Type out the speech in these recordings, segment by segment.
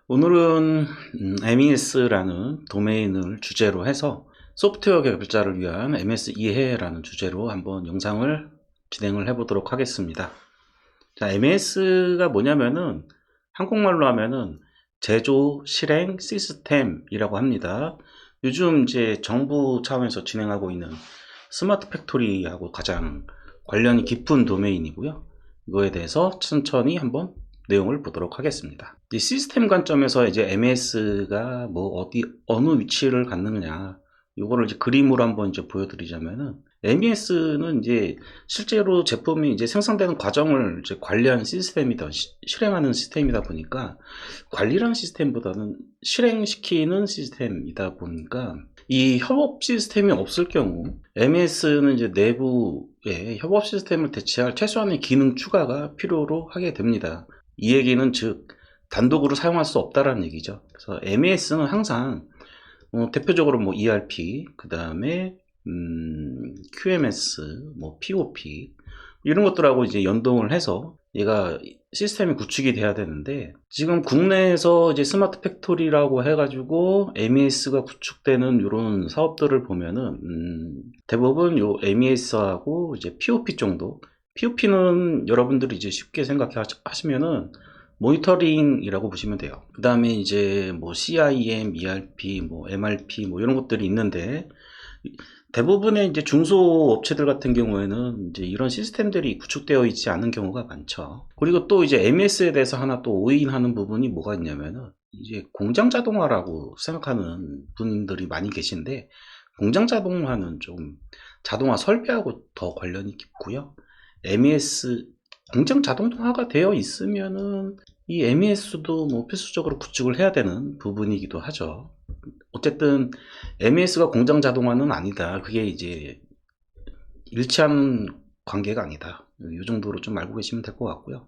오늘은 MES라는 도메인을 주제로 해서 소프트웨어 개발자를 위한 MS 이해라는 주제로 한번 영상을 진행을 해 보도록 하겠습니다. 자, MES가 뭐냐면은 한국말로 하면은 제조 실행 시스템이라고 합니다. 요즘 이제 정부 차원에서 진행하고 있는 스마트 팩토리하고 가장 관련이 깊은 도메인이고요. 이거에 대해서 천천히 한번 내용을 보도록 하겠습니다. 이 시스템 관점에서 이제 MES가 뭐 어느 위치를 갖느냐, 이거를 이제 그림으로 한번 이제 보여드리자면은, MES는 이제 실제로 제품이 이제 생산되는 과정을 이제 관리하는 시스템이다, 실행하는 시스템이다 보니까, 관리라는 시스템보다는 실행시키는 시스템이다 보니까, 이 협업 시스템이 없을 경우 MES는 이제 내부에 협업 시스템을 대체할 최소한의 기능 추가가 필요로 하게 됩니다. 이 얘기는 즉 단독으로 사용할 수 없다라는 얘기죠. 그래서 MES는 항상 대표적으로 뭐 ERP, 그 다음에 QMS, 뭐 POP 이런 것들하고 이제 연동을 해서 얘가 시스템이 구축이 돼야 되는데, 지금 국내에서 이제 스마트 팩토리라고 해가지고 MES가 구축되는 이런 사업들을 보면은 대부분 요 MES하고 이제 POP 정도. POP는 여러분들이 이제 쉽게 생각하시면은 모니터링이라고 보시면 돼요. 그 다음에 이제 뭐 CIM, ERP, 뭐 MRP 뭐 이런 것들이 있는데, 대부분의 이제 중소업체들 같은 경우에는 이제 이런 시스템들이 구축되어 있지 않은 경우가 많죠. 그리고 또 이제 MES에 대해서 하나 또 오인하는 부분이 뭐가 있냐면은, 이제 공장 자동화라고 생각하는 분들이 많이 계신데, 공장 자동화는 좀 자동화 설비하고 더 관련이 깊고요. MES 공장 자동화가 되어 있으면은 이 MES도 뭐 필수적으로 구축을 해야 되는 부분이기도 하죠. 어쨌든 MES가 공장 자동화는 아니다. 그게 이제 일치하는 관계가 아니다. 이 정도로 좀 알고 계시면 될 것 같고요.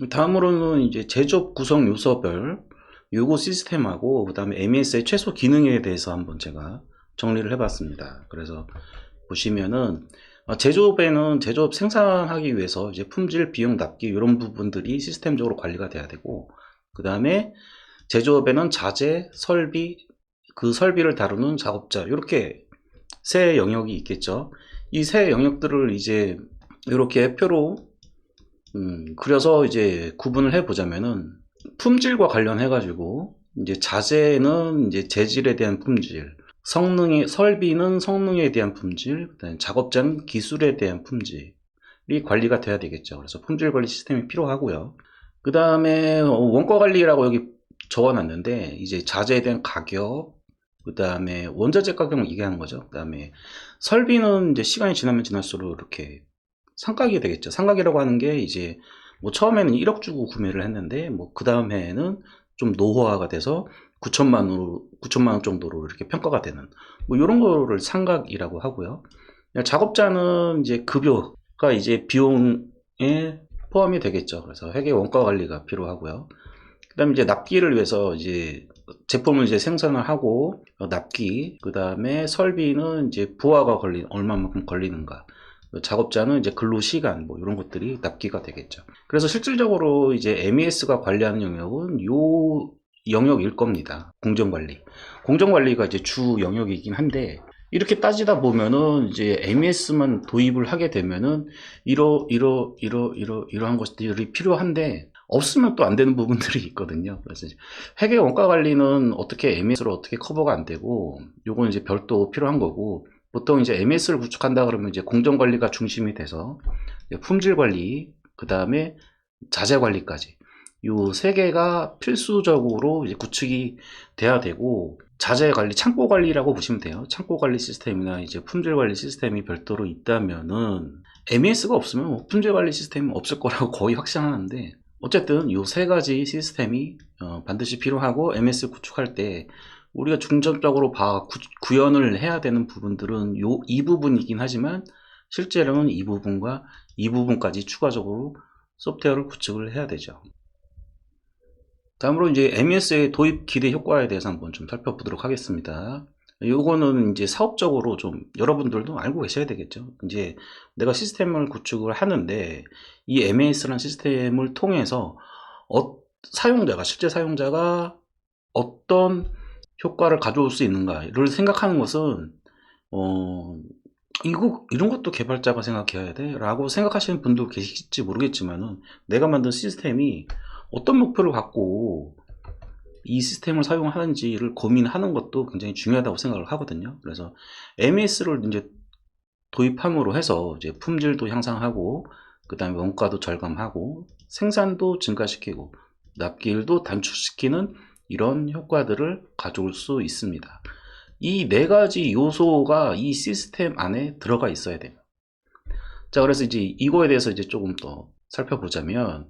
다음으로는 이제 제조업 구성 요소별 요거 시스템하고 그 다음에 MES의 최소 기능에 대해서 한번 제가 정리를 해봤습니다. 그래서 보시면은 제조업에는 제조업 생산하기 위해서 이제 품질, 비용, 납기 이런 부분들이 시스템적으로 관리가 돼야 되고, 그 다음에 제조업에는 자재, 설비, 그 설비를 다루는 작업자, 이렇게 세 영역이 있겠죠. 이 세 영역들을 이제 이렇게 표로 그려서 이제 구분을 해 보자면은, 품질과 관련해 가지고 이제 자재는 이제 재질에 대한 품질, 설비는 성능에 대한 품질, 그다음에 작업자는 기술에 대한 품질이 관리가 돼야 되겠죠. 그래서 품질 관리 시스템이 필요하고요. 그 다음에 원가 관리라고 여기 적어놨는데, 이제 자재에 대한 가격, 그 다음에 원자재 가격을 얘기하는 거죠. 그 다음에 설비는 이제 시간이 지나면 지날수록 이렇게 상각이 되겠죠. 상각이라고 하는 게 이제 뭐 처음에는 1억 주고 구매를 했는데, 뭐 그 다음 해에는 좀 노후화가 돼서 9천만 원 정도로 이렇게 평가가 되는 뭐 이런 거를 상각이라고 하고요. 작업자는 이제 급여가 이제 비용에 포함이 되겠죠. 그래서 회계 원가 관리가 필요하고요. 그다음에 이제 납기를 위해서 이제 제품을 이제 생산을 하고 납기, 그다음에 설비는 이제 부하가 얼마만큼 걸리는가, 작업자는 이제 근로 시간 뭐 이런 것들이 납기가 되겠죠. 그래서 실질적으로 이제 MES가 관리하는 영역은 요 영역일 겁니다. 공정관리. 공정관리가 이제 주 영역이긴 한데, 이렇게 따지다 보면은 이제 MES만 도입을 하게 되면은 이러한 것들이 필요한데, 없으면 또 안 되는 부분들이 있거든요. 그래서 회계 원가 관리는 어떻게 MES로 어떻게 커버가 안 되고, 요건 이제 별도 필요한 거고, 보통 이제 MES를 구축한다 그러면 이제 공정 관리가 중심이 돼서 품질 관리, 그 다음에 자재 관리까지 요 세 개가 필수적으로 이제 구축이 돼야 되고, 자재 관리, 창고 관리라고 보시면 돼요. 창고 관리 시스템이나 이제 품질 관리 시스템이 별도로 있다면은, MES가 없으면 뭐 품질 관리 시스템은 없을 거라고 거의 확신하는데, 어쨌든 요 세 가지 시스템이 반드시 필요하고, MES 구축할 때 우리가 중점적으로 구현을 해야 되는 부분들은 이 부분이긴 하지만, 실제로는 이 부분과 이 부분까지 추가적으로 소프트웨어를 구축을 해야 되죠. 다음으로 이제 MES의 도입 기대 효과에 대해서 한번 좀 살펴보도록 하겠습니다. 요거는 이제 사업적으로 좀 여러분들도 알고 계셔야 되겠죠. 이제 내가 시스템을 구축을 하는데, 이 MES라는 시스템을 통해서 사용자가, 실제 사용자가 어떤 효과를 가져올 수 있는가를 생각하는 것은, 이런 것도 개발자가 생각해야 돼? 라고 생각하시는 분도 계실지 모르겠지만은, 내가 만든 시스템이 어떤 목표를 갖고 이 시스템을 사용하는지를 고민하는 것도 굉장히 중요하다고 생각을 하거든요. 그래서 MES를 이제 도입함으로 해서 이제 품질도 향상하고, 그 다음에 원가도 절감하고, 생산도 증가시키고, 납기일도 단축시키는 이런 효과들을 가져올 수 있습니다. 이 네 가지 요소가 이 시스템 안에 들어가 있어야 돼요. 자, 그래서 이제 이거에 대해서 이제 조금 더 살펴보자면,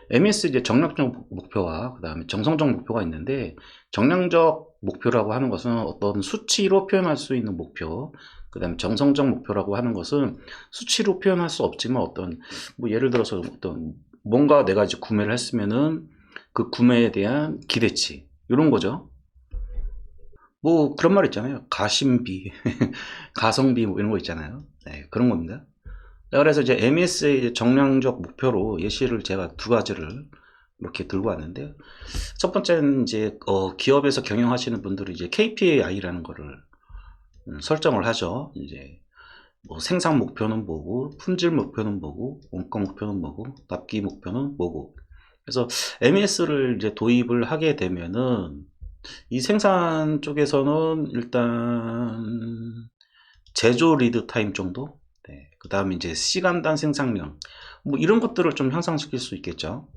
MES 이제 정량적 목표와 그 다음에 정성적 목표가 있는데, 정량적 목표라고 하는 것은 어떤 수치로 표현할 수 있는 목표, 그 다음에 정성적 목표라고 하는 것은 수치로 표현할 수 없지만 어떤, 뭐 예를 들어서 어떤 뭔가 내가 이제 구매를 했으면은 그 구매에 대한 기대치, 이런 거죠. 뭐 그런 말 있잖아요. 가심비, 가성비 뭐 이런 거 있잖아요. 네, 그런 겁니다. 자, 그래서 이제 MES의 정량적 목표로 예시를 제가 두 가지를 이렇게 들고 왔는데, 첫 번째는 이제 기업에서 경영하시는 분들이 이제 KPI라는 거를 설정을 하죠. 이제 뭐 생산 목표는 뭐고, 품질 목표는 뭐고, 원가 목표는 뭐고, 납기 목표는 뭐고. 그래서 MES를 이제 도입을 하게 되면은 이 생산 쪽에서는 일단 제조 리드 타임 정도, 네. 그 다음에 이제 시간당 생산량, 뭐 이런 것들을 좀 향상시킬 수 있겠죠.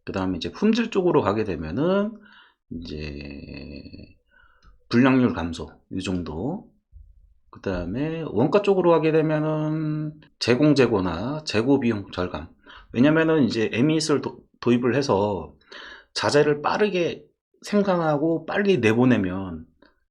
그 다음에 이제 품질 쪽으로 가게 되면은 이제 불량률 감소, 이 정도. 그 다음에 원가 쪽으로 가게 되면은 재고나 재고 비용 절감. 왜냐면은 이제 MES를 도입을 해서 자재를 빠르게 생산하고 빨리 내보내면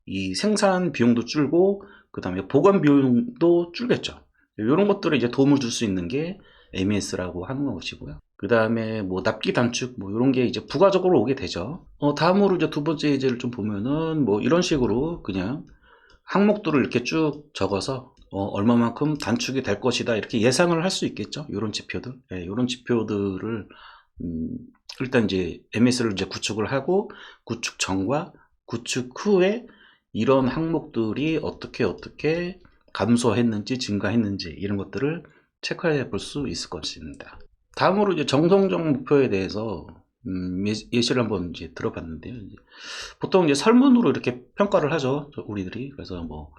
이 생산 비용도 줄고, 그 다음에 보관 비용도 줄겠죠. 이런 것들을 이제 도움을 줄 수 있는 게 MES라고 하는 것이고요. 그 다음에 뭐 납기 단축 뭐 이런 게 이제 부가적으로 오게 되죠. 다음으로 이제 두 번째 예제를 좀 보면은 뭐 이런 식으로 그냥 항목들을 이렇게 쭉 적어서 얼마만큼 단축이 될 것이다 이렇게 예상을 할 수 있겠죠. 이런 지표들, 네, 이런 지표들을 일단 이제 MES를 이제 구축을 하고, 구축 전과 구축 후에 이런 항목들이 어떻게 감소했는지 증가했는지 이런 것들을 체크해 볼 수 있을 것입니다. 다음으로 이제 정성적 목표에 대해서 예시를 한번 이제 들어봤는데요. 보통 이제 설문으로 이렇게 평가를 하죠, 우리들이. 그래서 뭐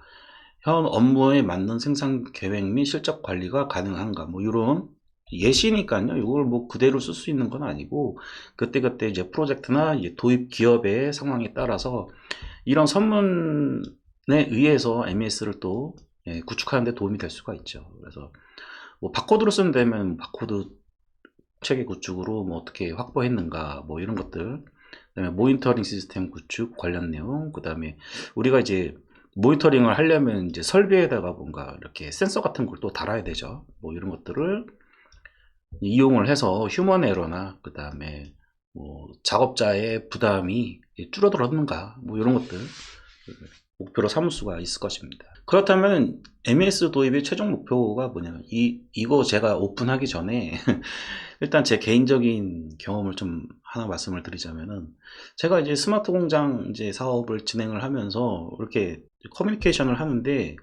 현 업무에 맞는 생산 계획 및 실적 관리가 가능한가, 뭐 이런 예시니까요. 이걸 뭐 그대로 쓸 수 있는 건 아니고, 그때그때 이제 프로젝트나 이제 도입 기업의 상황에 따라서 이런 선문에 의해서 MES를 또 구축하는 데 도움이 될 수가 있죠. 그래서 뭐 바코드로 쓰면 되면 바코드 체계 구축으로 뭐 어떻게 확보했는가, 뭐 이런 것들. 그다음에 모니터링 시스템 구축 관련 내용. 그다음에 우리가 이제 모니터링을 하려면 이제 설비에다가 뭔가 이렇게 센서 같은 걸 또 달아야 되죠. 뭐 이런 것들을 이용을 해서 휴먼 에러나 그 다음에 뭐 작업자의 부담이 줄어들었는가, 뭐 이런 것들 목표로 삼을 수가 있을 것입니다. 그렇다면 MES 도입의 최종 목표가 뭐냐, 이거 제가 오픈하기 전에 일단 제 개인적인 경험을 좀 하나 말씀을 드리자면은, 제가 이제 스마트 공장 이제 사업을 진행을 하면서 이렇게 커뮤니케이션을 하는데,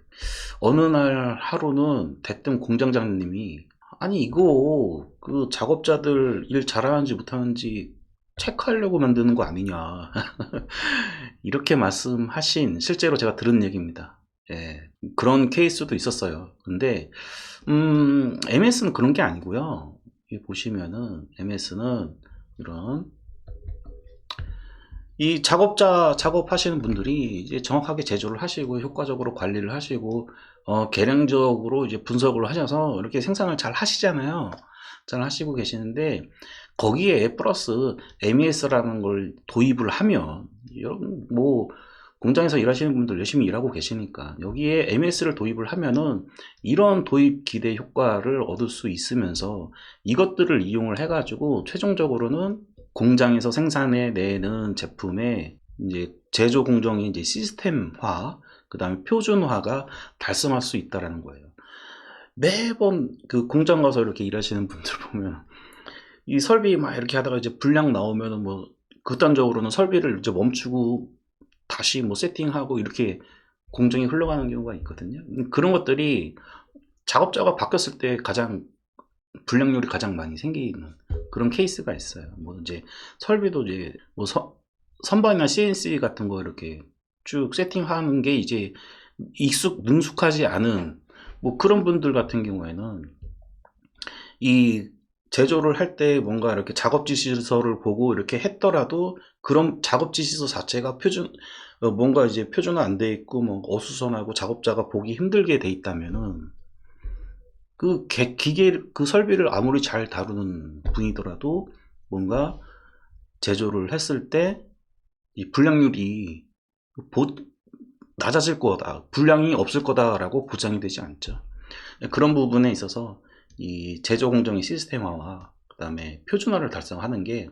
어느 날 하루는 대뜸 공장장님이 아니 이거 그 작업자들 일 잘하는지 못하는지 체크하려고 만드는 거 아니냐 이렇게 말씀하신, 실제로 제가 들은 얘기입니다. 예, 그런 케이스도 있었어요. 근데 MS는 그런 게 아니고요. 여기 보시면은 MS는 이런 이 작업하시는 분들이 이제 정확하게 제조를 하시고 효과적으로 관리를 하시고 계량적으로 이제 분석을 하셔서 이렇게 생산을 잘 하시잖아요. 잘 하시고 계시는데, 거기에 플러스 MES라는 걸 도입을 하면, 여러분 뭐 공장에서 일하시는 분들 열심히 일하고 계시니까 여기에 MES를 도입을 하면은 이런 도입 기대 효과를 얻을 수 있으면서, 이것들을 이용을 해가지고 최종적으로는 공장에서 생산해 내는 제품의 이제 제조 공정이 이제 시스템화, 그 다음에 표준화가 달성할 수 있다라는 거예요. 매번 그 공장 가서 이렇게 일하시는 분들 보면 이 설비 막 이렇게 하다가 이제 불량 나오면은 뭐 극단적으로는 설비를 이제 멈추고 다시 뭐 세팅하고 이렇게 공정이 흘러가는 경우가 있거든요. 그런 것들이 작업자가 바뀌었을 때 가장 불량률이 가장 많이 생기는 그런 케이스가 있어요. 뭐 이제 설비도 이제 뭐 선반이나 CNC 같은 거 이렇게 쭉 세팅하는 게 이제 능숙하지 않은 뭐 그런 분들 같은 경우에는 이 제조를 할 때 뭔가 이렇게 작업 지시서를 보고 이렇게 했더라도 그런 작업 지시서 자체가 뭔가 이제 표준화 안 돼 있고 뭐 어수선하고 작업자가 보기 힘들게 돼 있다면은 그 기계 그 설비를 아무리 잘 다루는 분이더라도 뭔가 제조를 했을 때 이 불량률이 낮아질 거다, 불량이 없을 거다라고 보장이 되지 않죠. 그런 부분에 있어서 이 제조 공정의 시스템화와 그 다음에 표준화를 달성하는 게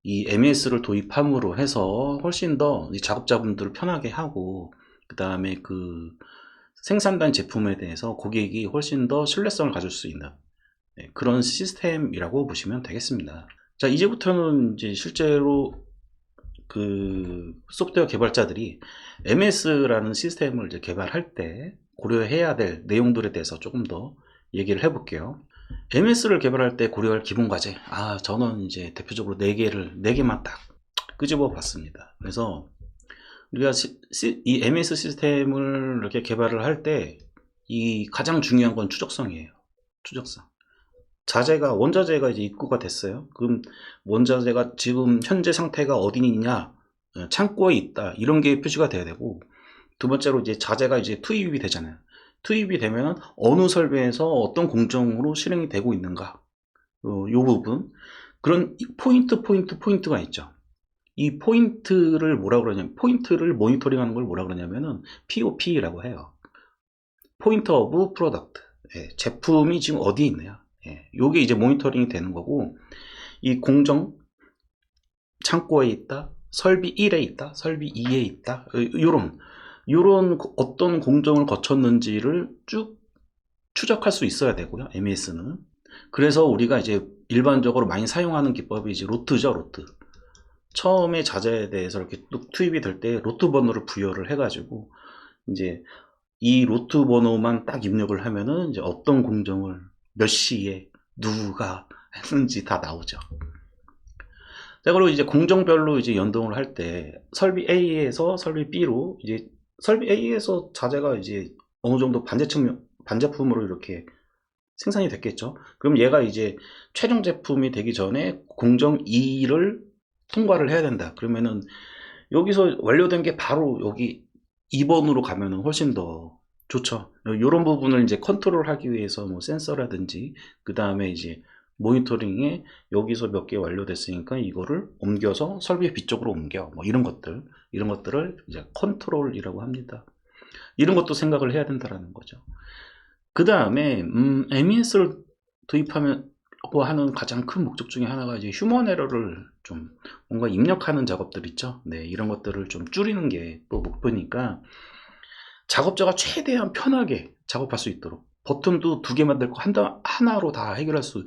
이 MES를 도입함으로 해서 훨씬 더 작업자분들을 편하게 하고 그 다음에 그 생산된 제품에 대해서 고객이 훨씬 더 신뢰성을 가질 수 있는 그런 시스템이라고 보시면 되겠습니다. 자, 이제부터는 이제 실제로 그 소프트웨어 개발자들이 MES라는 시스템을 이제 개발할 때 고려해야 될 내용들에 대해서 조금 더 얘기를 해볼게요. MS를 개발할 때 고려할 기본 과제. 저는 이제 대표적으로 4개만 딱 끄집어 봤습니다. 그래서 우리가 이 MS 시스템을 이렇게 개발을 할 때 이 가장 중요한 건 추적성이에요. 추적성. 원자재가 이제 입고가 됐어요. 그럼 원자재가 지금 현재 상태가 어디 있냐, 창고에 있다, 이런 게 표시가 돼야 되고, 두 번째로 이제 자재가 이제 투입이 되잖아요. 투입이 되면 어느 설비에서 어떤 공정으로 실행이 되고 있는가, 요 부분, 그런 포인트가 있죠. 이 포인트를 뭐라 그러냐면, 포인트를 모니터링하는 걸 뭐라 그러냐면은 POP라고 해요. 포인트 오브 프로덕트. 제품이 지금 어디에 있느냐. 요게 이제 모니터링이 되는 거고, 이 공정, 창고에 있다, 설비 1에 있다, 설비 2에 있다, 요런 어떤 공정을 거쳤는지를 쭉 추적할 수 있어야 되고요, MES는. 그래서 우리가 이제 일반적으로 많이 사용하는 기법이 이제 로트죠, 로트. 처음에 자재에 대해서 이렇게 뚝 투입이 될 때 로트 번호를 부여를 해가지고, 이제 이 로트 번호만 딱 입력을 하면은 이제 어떤 공정을 몇 시에 누가 했는지 다 나오죠. 자, 그리고 이제 공정별로 이제 연동을 할 때 설비 A에서 설비 B로 이제 설비 A에서 자재가 이제 어느 정도 반제품으로 이렇게 생산이 됐겠죠. 그럼 얘가 이제 최종 제품이 되기 전에 공정 2를 통과를 해야 된다. 그러면은 여기서 완료된 게 바로 여기 2번으로 가면은 훨씬 더 좋죠. 이런 부분을 이제 컨트롤 하기 위해서 뭐 센서라든지 그 다음에 이제 모니터링에 여기서 몇 개 완료됐으니까 이거를 옮겨서 설비 B 쪽으로 옮겨, 뭐 이런 것들을 이제 컨트롤이라고 합니다. 이런 것도 생각을 해야 된다라는 거죠. 그 다음에 MES를 도입하려고 하는 가장 큰 목적 중에 하나가 이제 휴먼 에러를 좀 뭔가 입력하는 작업들 있죠. 네, 이런 것들을 좀 줄이는 게 또 목표니까 작업자가 최대한 편하게 작업할 수 있도록 버튼도 2개 만들고 하나로 다 해결할 수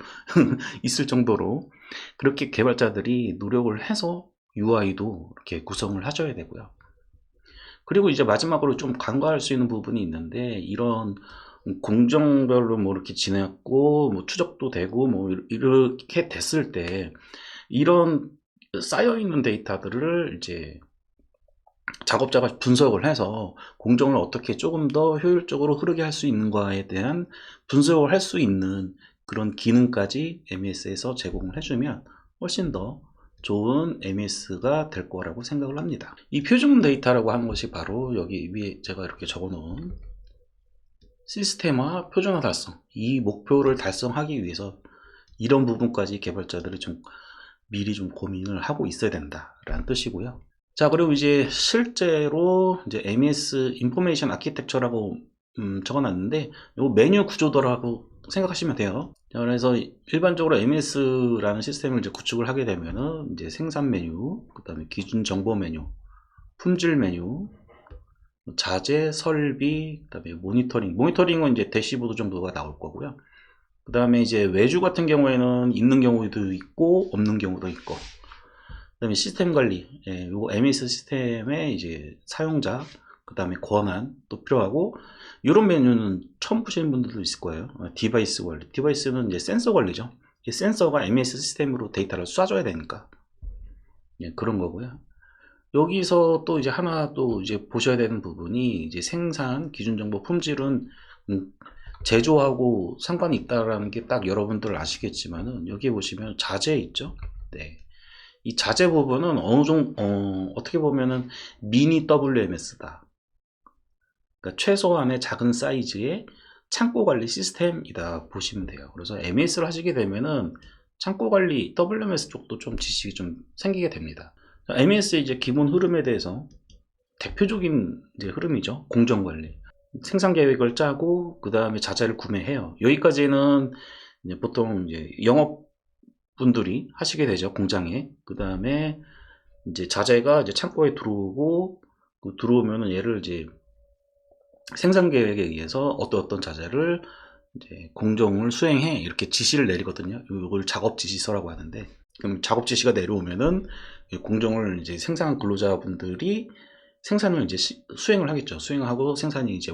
있을 정도로 그렇게 개발자들이 노력을 해서 UI도 이렇게 구성을 하셔야 되고요. 그리고 이제 마지막으로 좀 간과할 수 있는 부분이 있는데, 이런 공정별로 뭐 이렇게 지냈고 뭐 추적도 되고 뭐 이렇게 됐을 때 이런 쌓여 있는 데이터들을 이제 작업자가 분석을 해서 공정을 어떻게 조금 더 효율적으로 흐르게 할 수 있는가에 대한 분석을 할 수 있는 그런 기능까지 MES에서 제공을 해주면 훨씬 더 좋은 MES가 될 거라고 생각을 합니다. 이 표준 데이터라고 하는 것이 바로 여기 위에 제가 이렇게 적어 놓은 시스템화 표준화 달성, 이 목표를 달성하기 위해서 이런 부분까지 개발자들이 좀 미리 좀 고민을 하고 있어야 된다라는 뜻이고요. 자, 그리고 이제 실제로 이제 MES 인포메이션 아키텍처라고 적어놨는데 이 메뉴 구조더라고 생각하시면 돼요. 자, 그래서 일반적으로 MES라는 시스템을 이제 구축을 하게 되면은 이제 생산 메뉴, 그 다음에 기준 정보 메뉴, 품질 메뉴, 자재, 설비, 그 다음에 모니터링은 이제 대시보드 정도가 나올 거고요. 그 다음에 이제 외주 같은 경우에는 있는 경우도 있고 없는 경우도 있고, 그 다음에 시스템 관리, 요거 MES 시스템의 이제 사용자, 그 다음에 권한 또 필요하고, 이런 메뉴는 처음 보시는 분들도 있을 거예요. 디바이스 관리. 디바이스는 이제 센서 관리죠. 이 센서가 MES 시스템으로 데이터를 쏴줘야 되니까. 그런 거고요. 여기서 또 이제 하나 또 이제 보셔야 되는 부분이, 이제 생산, 기준정보, 품질은 제조하고 상관이 있다라는 게 딱 여러분들 아시겠지만은, 여기 보시면 자재 있죠. 네. 이 자재 부분은 어느 정도, 어떻게 보면은 미니 WMS다. 그러니까 최소한의 작은 사이즈의 창고 관리 시스템이다 보시면 돼요. 그래서 MES를 하시게 되면은 창고 관리 WMS 쪽도 좀 지식이 좀 생기게 됩니다. MES의 이제 기본 흐름에 대해서, 대표적인 이제 흐름이죠. 공정 관리. 생산 계획을 짜고 그 다음에 자재를 구매해요. 여기까지는 이제 보통 이제 영업분들이 하시게 되죠. 공장에. 그 다음에 이제 자재가 이제 창고에 들어오고, 들어오면은 얘를 이제 생산 계획에 의해서 어떤 자재를 이제 공정을 수행해, 이렇게 지시를 내리거든요. 이걸 작업 지시서라고 하는데, 그럼 작업 지시가 내려오면은 공정을 이제 생산 근로자분들이 생산을 이제 수행을 하겠죠. 수행하고 생산이 이제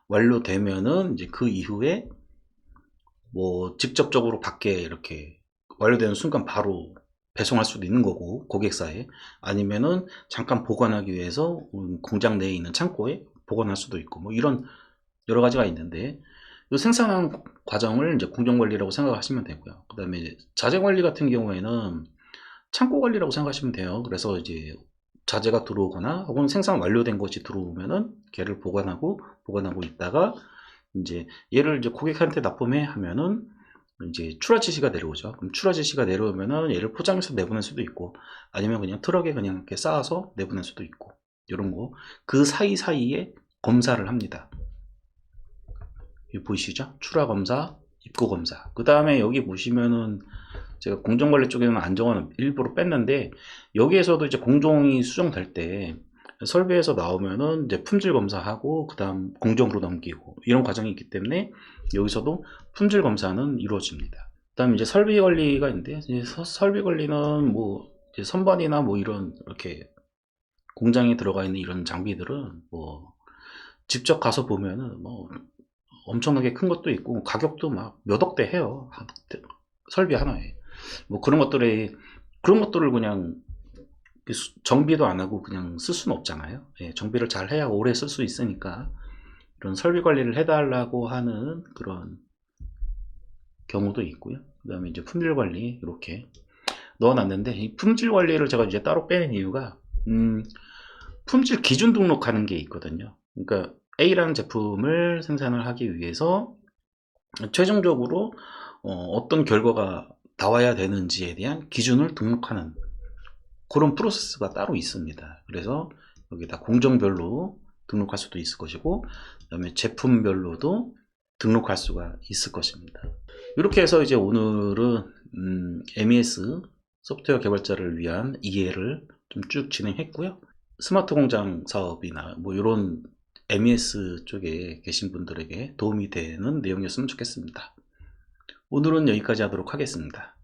완료되면은 이제 그 이후에 뭐 직접적으로 밖에 이렇게 완료되는 순간 바로 배송할 수도 있는 거고, 고객사에. 아니면은 잠깐 보관하기 위해서 공장 내에 있는 창고에 보관할 수도 있고, 뭐 이런 여러 가지가 있는데, 이 생산하는 과정을 이제 공정 관리라고 생각하시면 되고요. 그 다음에 자재 관리 같은 경우에는 창고 관리라고 생각하시면 돼요. 그래서 이제 자재가 들어오거나 혹은 생산 완료된 것이 들어오면은 걔를 보관하고 있다가, 이제 얘를 이제 고객한테 납품해 하면은 이제 출하 지시가 내려오죠. 그럼 출하 지시가 내려오면은 얘를 포장해서 내보낼 수도 있고, 아니면 그냥 트럭에 그냥 이렇게 쌓아서 내보낼 수도 있고, 이런 거. 그 사이사이에 검사를 합니다. 여기 보이시죠? 출하 검사, 입고 검사. 그 다음에 여기 보시면은 제가 공정관리 쪽에는 안정화는 일부러 뺐는데, 여기에서도 이제 공정이 수정될 때 설비에서 나오면은 이제 품질 검사하고 그 다음 공정으로 넘기고, 이런 과정이 있기 때문에 여기서도 품질 검사는 이루어집니다. 그 다음 이제 설비 관리가 있는데, 이제 설비 관리는 뭐 이제 선반이나 뭐 이런 이렇게 공장에 들어가 있는 이런 장비들은 뭐 직접 가서 보면은 뭐 엄청나게 큰 것도 있고 가격도 막 몇 억대 해요. 설비 하나에. 뭐 그런 것들을 그냥 정비도 안 하고 그냥 쓸 수는 없잖아요. 예, 정비를 잘 해야 오래 쓸 수 있으니까 이런 설비 관리를 해달라고 하는 그런 경우도 있고요. 그 다음에 이제 품질 관리 이렇게 넣어놨는데, 이 품질 관리를 제가 이제 따로 빼는 이유가, 품질 기준 등록하는 게 있거든요. 그러니까 A라는 제품을 생산을 하기 위해서 최종적으로 어떤 결과가 나와야 되는지에 대한 기준을 등록하는 그런 프로세스가 따로 있습니다. 그래서 여기다 공정별로 등록할 수도 있을 것이고, 그 다음에 제품별로도 등록할 수가 있을 것입니다. 이렇게 해서 이제 오늘은 MES 소프트웨어 개발자를 위한 이해를 좀 쭉 진행했고요. 스마트 공장 사업이나 뭐 이런 MES 쪽에 계신 분들에게 도움이 되는 내용이었으면 좋겠습니다. 오늘은 여기까지 하도록 하겠습니다.